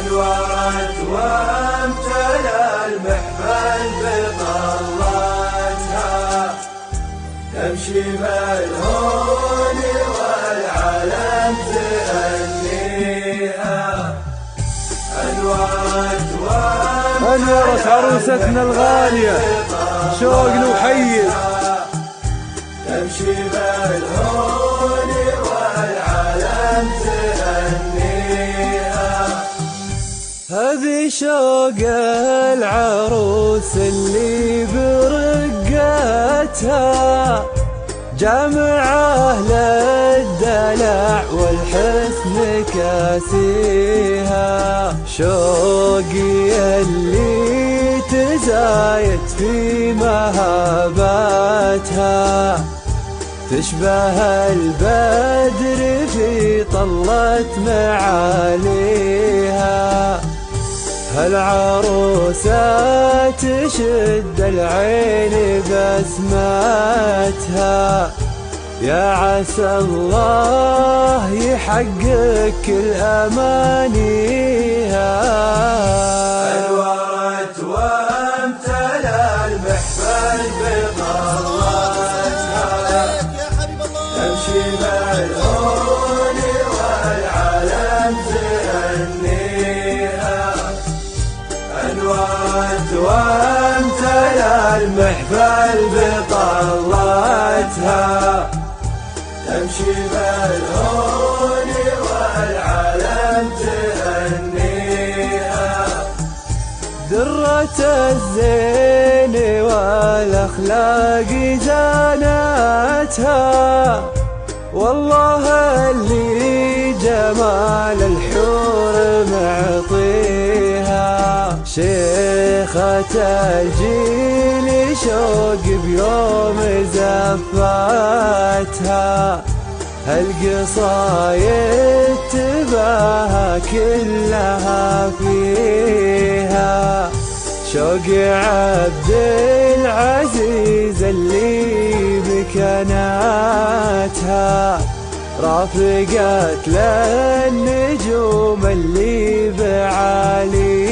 انورت وامتلى المحفل بطلتها، تمشي بالهون والعلم تهنيها. انورت عروستنا الغالية شوق وحيد، تمشي بالهون والعلم تهنيها. هذي شوق العروس اللي برقتها، جامع أهل الدلع والحسن كاسيها. شوقي اللي تزايد في مهاباتها، تشبه البدر في طلة معاليها. هالعروسة تشد العين بسمتها، يا عسى الله يحقق كل أمانيها. انورت وامتلى المحفل بطلتها، تمشي بالهون والعلم تهنيها. انورت وامتلى المحفل بطلتها، تمشي بالهون والعلم تهنيها. درة الزين والأخلاق زانتها، والله اللي جمال الحور معطيها. شيخة الجيل شوق بيوم زفاتها، هالقصايد تباها كلها فيها. شوق عبد العزيز اللي بكناتها، رافقت للنجوم اللي بعاليها.